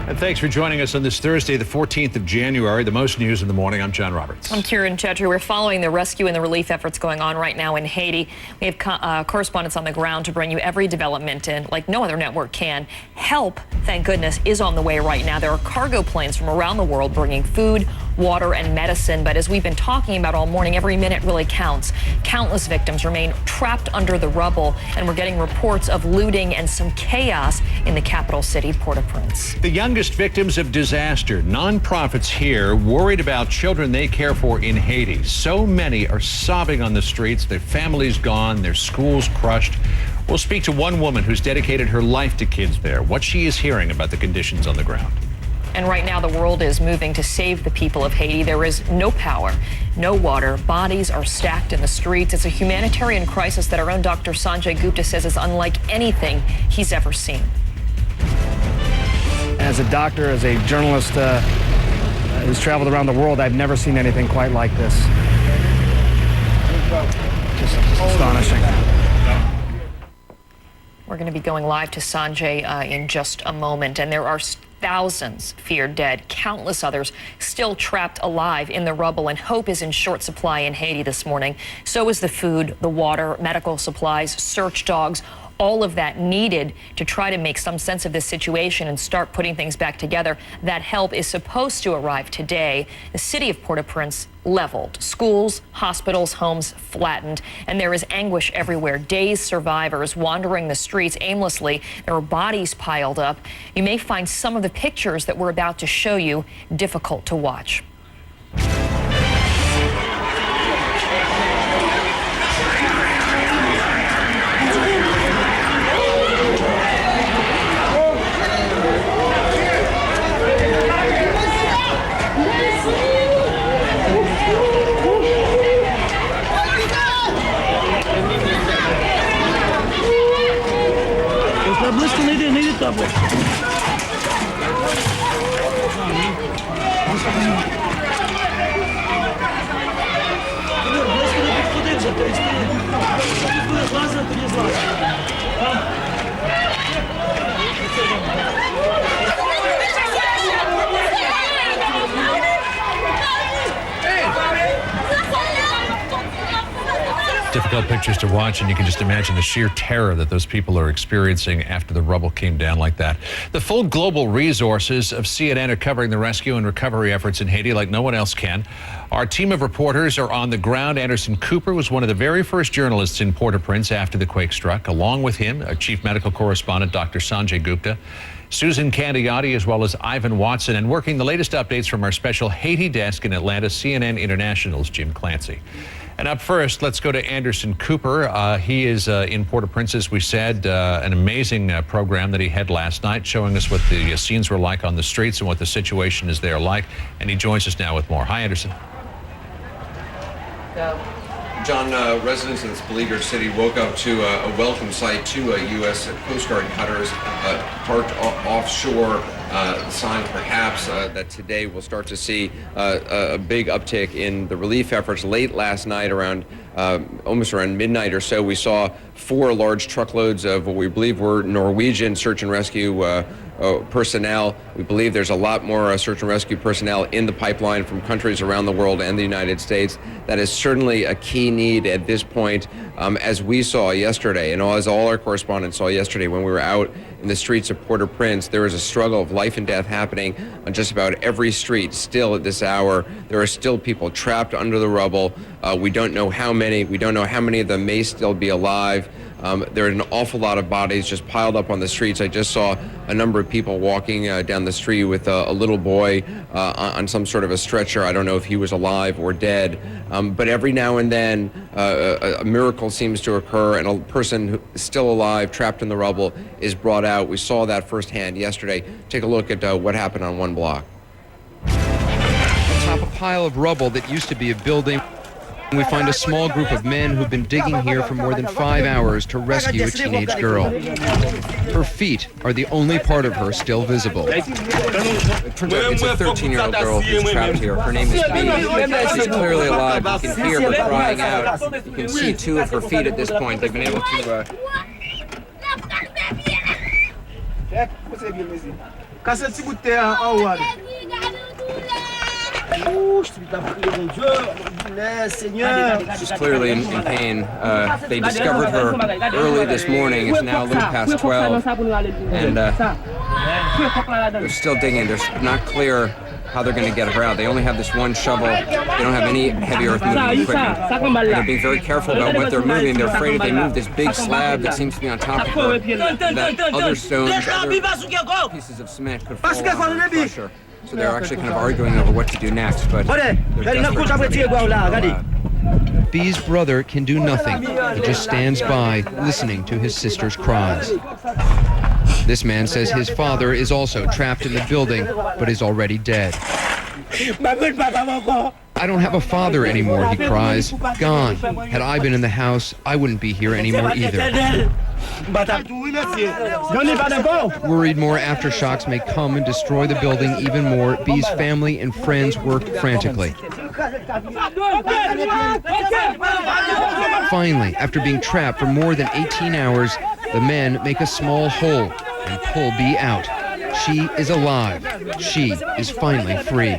And thanks for joining us on this Thursday, the 14th of January. The most news in the morning. I'm John Roberts. I'm Kieran Chetry. We're following the rescue and the relief efforts going on right now in Haiti. We have correspondents on the ground to bring you every development in, like no other network can. Help, thank goodness, is on the way right now. There are cargo planes from around the world bringing food, water, and medicine. But as we've been talking about all morning, every minute really counts. Countless victims remain trapped under the rubble, and we're getting reports of looting and some chaos in the capital city, Port-au-Prince. The youngest victims of disaster, nonprofits here worried about children they care for in Haiti. So many are sobbing on the streets, their families gone, their schools crushed. We'll speak to one woman who's dedicated her life to kids there, what she is hearing about the conditions on the ground. And right now, the world is moving to save the people of Haiti. There is no power, no water. Bodies are stacked in the streets. It's a humanitarian crisis that our own Dr. Sanjay Gupta says is unlike anything he's ever seen. As a doctor, as a journalist who's traveled around the world, I've never seen anything quite like this. Just astonishing. We're going to be going live to Sanjay in just a moment, and there are thousands feared dead, countless others still trapped alive in the rubble, and hope is in short supply in Haiti this morning. So is the food, the water, medical supplies, search dogs, all of that needed to try to make some sense of this situation and start putting things back together. That help is supposed to arrive today. The city of Port-au-Prince leveled. Schools, hospitals, homes flattened, and there is anguish everywhere. Dazed survivors wandering the streets aimlessly. There are bodies piled up. You may find some of the pictures that we're about to show you difficult to watch. Difficult pictures to watch, and you can just imagine the sheer terror that those people are experiencing after the rubble came down like that. The full global resources of CNN are covering the rescue and recovery efforts in Haiti like no one else can. Our team of reporters are on the ground. Anderson Cooper was one of the very first journalists in Port-au-Prince after the quake struck. Along with him, our chief medical correspondent, Dr. Sanjay Gupta, Susan Candiotti, as well as Ivan Watson, and working the latest updates from our special Haiti desk in Atlanta, CNN International's Jim Clancy. And up first, let's go to Anderson Cooper. He is in Port-au-Prince, as we said, an amazing program that he had last night, showing us what the scenes were like on the streets and what the situation is there like. And he joins us now with more. Hi, Anderson. John, residents of this beleaguered city woke up to a welcome sight to U.S. Coast Guard cutters parked offshore. Signs perhaps that today we'll start to see a big uptick in the relief efforts. Late last night, around almost around midnight or so, we saw 4 large truckloads of what we believe were Norwegian search and rescue personnel. We believe there's a lot more search and rescue personnel in the pipeline from countries around the world and the United States. That is certainly a key need at this point, as we saw yesterday, and as all our correspondents saw yesterday when we were out in the streets of Port-au-Prince. There is a struggle of life and death happening on just about every street still at this hour. There are still people trapped under the rubble. We don't know how many. We don't know how many of them may still be alive. There are an awful lot of bodies just piled up on the streets. I just saw a number of people walking down the street with a little boy on some sort of a stretcher. I don't know if he was alive or dead. But every now and then, a miracle seems to occur, and a person who is still alive, trapped in the rubble, is brought out. We saw that firsthand yesterday. Take a look at what happened on one block. Atop a pile of rubble that used to be a building, we find a small group of men who've been digging here for more than 5 hours to rescue a teenage girl. Her feet are the only part of her still visible. It turns out it's a 13-year-old girl who's trapped here. Her name is B. She's clearly alive. You can hear her crying out. You can see 2 of her feet at this point. They've been able to She's clearly in pain. They discovered her early this morning. It's now a little past 12, and they're still digging. They're not clear how they're going to get her out. They only have this one shovel. They don't have any heavy earth moving equipment. And they're being very careful about what they're moving. They're afraid if they move this big slab that seems to be on top of her, that other stones, other pieces of cement could fall on her and crush her. So they're actually kind of arguing over what to do next, but they're desperate to get her out. Bee's brother can do nothing. He just stands by, listening to his sister's cries. This man says his father is also trapped in the building, but is already dead. I don't have a father anymore, he cries. Gone. Had I been in the house, I wouldn't be here anymore either. Worried more aftershocks may come and destroy the building even more, Bee's family and friends work frantically. Finally, after being trapped for more than 18 hours, the men make a small hole and pull Bee out. She is alive. She is finally free.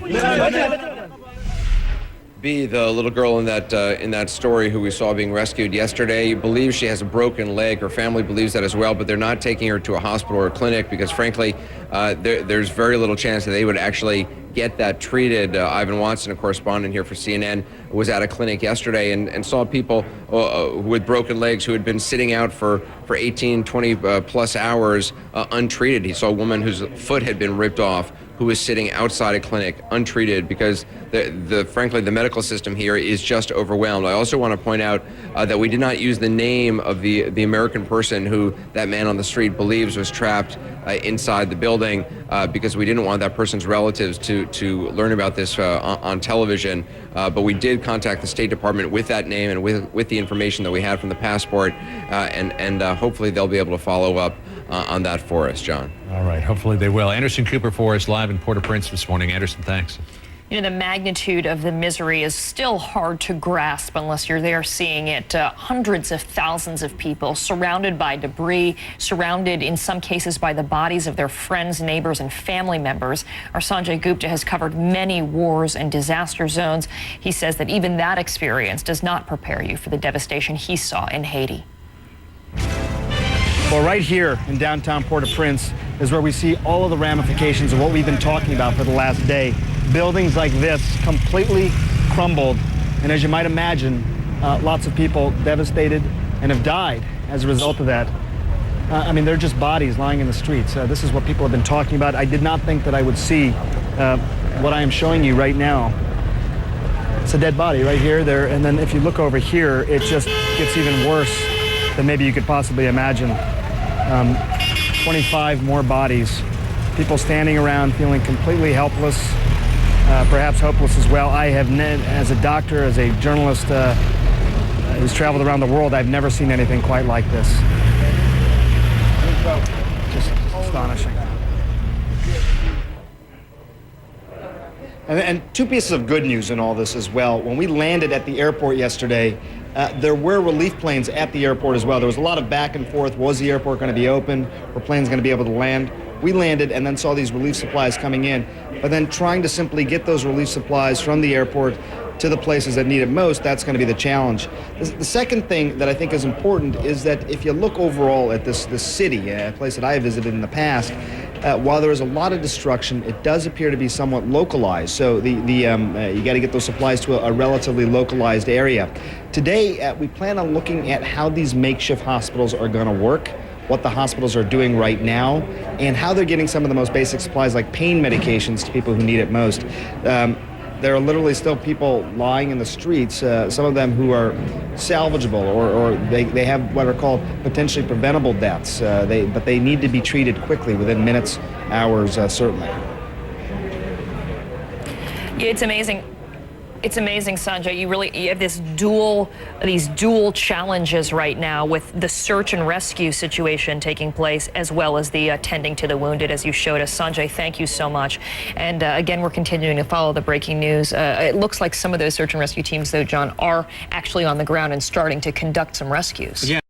Bee, the little girl in that story who we saw being rescued yesterday, believes she has a broken leg. Her family believes that as well, but they're not taking her to a hospital or a clinic because, frankly, there's very little chance that they would actually get that treated. Ivan Watson, a correspondent here for CNN, was at a clinic yesterday and saw people with broken legs who had been sitting out for 18, 20 plus hours untreated. He saw a woman whose foot had been ripped off who was sitting outside a clinic untreated because frankly the medical system here is just overwhelmed. I also want to point out that we did not use the name of the American person who that man on the street believes was trapped inside the building because we didn't want that person's relatives to learn about this on television. But we did contact the State Department with that name and with the information that we had from the passport, and hopefully they'll be able to follow up on that for us, John. All right, hopefully they will. Anderson Cooper for us live in Port-au-Prince this morning. Anderson, thanks. You know, the magnitude of the misery is still hard to grasp unless you're there seeing it. Hundreds of thousands of people surrounded by debris, surrounded in some cases by the bodies of their friends, neighbors, and family members. Our Sanjay Gupta has covered many wars and disaster zones. He says that even that experience does not prepare you for the devastation he saw in Haiti. Well, right here in downtown Port-au-Prince is where we see all of the ramifications of what we've been talking about for the last day. Buildings like this completely crumbled, and as you might imagine, lots of people devastated and have died as a result of that. I mean, they're just bodies lying in the streets. This is what people have been talking about. I did not think that I would see what I am showing you right now. It's a dead body right here, there, and then if you look over here, it just gets even worse than maybe you could possibly imagine. 25 more bodies. People standing around feeling completely helpless, perhaps hopeless as well. I have, as a doctor, as a journalist who's traveled around the world, I've never seen anything quite like this. Just astonishing. And two pieces of good news in all this as well. When we landed at the airport yesterday, there were relief planes at the airport as well. There was a lot of back and forth. Was the airport going to be open? Were planes going to be able to land? We landed and then saw these relief supplies coming in. But then trying to simply get those relief supplies from the airport to the places that need it most, that's going to be the challenge. The second thing that I think is important is that if you look overall at this city, a place that I visited in the past, while there is a lot of destruction, it does appear to be somewhat localized. So you got to get those supplies to a relatively localized area. Today, we plan on looking at how these makeshift hospitals are going to work, what the hospitals are doing right now, and how they're getting some of the most basic supplies like pain medications to people who need it most. There are literally still people lying in the streets, some of them who are salvageable or they have what are called potentially preventable deaths, but they need to be treated quickly within minutes, hours, certainly. It's amazing. It's amazing, Sanjay. You have these dual challenges right now with the search and rescue situation taking place, as well as the tending to the wounded, as you showed us. Sanjay, thank you so much. And again, we're continuing to follow the breaking news. It looks like some of those search and rescue teams, though, John, are actually on the ground and starting to conduct some rescues. Yeah.